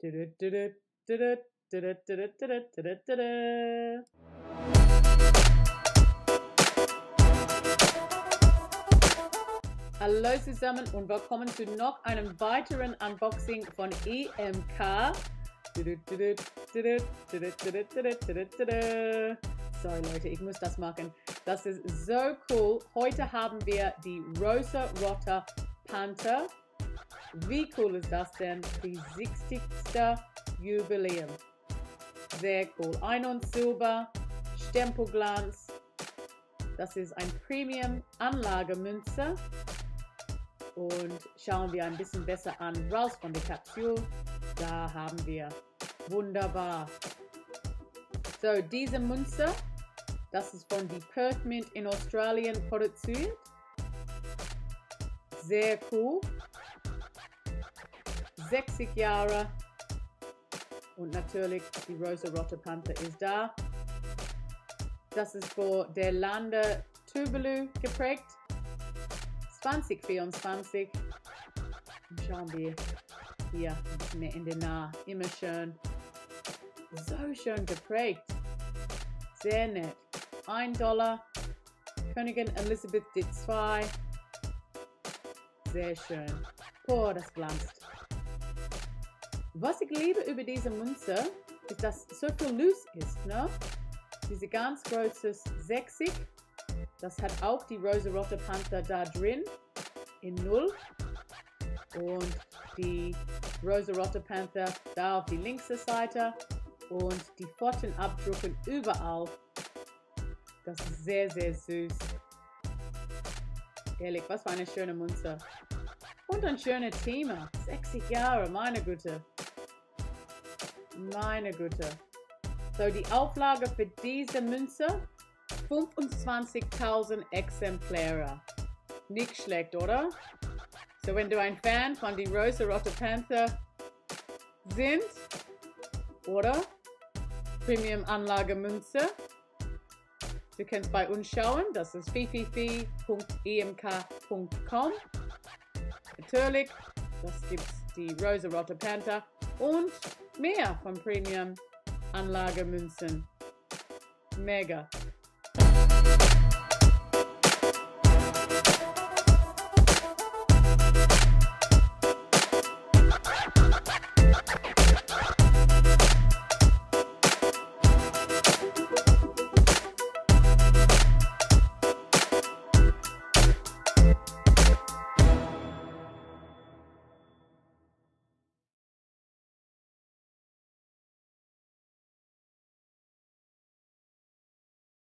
Hallo zusammen und willkommen zu noch einem weiteren Unboxing von EMK. Sorry Leute, ich muss das machen. Das ist so cool. Heute haben wir die Rosaroten Panther. Wie cool ist das denn? Die 60. Jubiläum. Sehr cool. Ein und Silber, Stempelglanz. Das ist ein Premium-Anlagemünze. Und schauen wir ein bisschen besser an. Raus von der Kapsel. Da haben wir. Wunderbar. So, diese Münze, das ist von die Perth Mint in Australien produziert. Sehr cool. 60 Jahre. Und natürlich die Rosarote Panther ist da. Das ist für der Lande Jubiläum geprägt. 2024. Und schauen wir hier ein bisschen mehr in der Nahe. Immer schön. So schön geprägt. Sehr nett. $1. Königin Elisabeth II. Sehr schön. Oh, das glanzt. Was ich liebe über diese Münze, ist, dass so viel loose ist. Ne? Diese ganz große 60. Das hat auch die Rosarote Panther da drin. In 0. Und die Rosarote Panther da auf die linke Seite. Und die Pfotenabdrücken überall. Das ist sehr, sehr süß. Ehrlich, was für eine schöne Münze. Und ein schöner Thema. 60 Jahre, meine Güte. Meine Güte. So, die Auflage für diese Münze, 25.000 Exemplare. Nicht schlecht, oder? So, wenn du ein Fan von die Rosarote Panther sind, oder? Premium-Anlagemünze. Du kannst bei uns schauen, das ist www.emk.com. Natürlich, das gibt die Rosarote Panther und mehr von Premium-Anlagemünzen. Mega.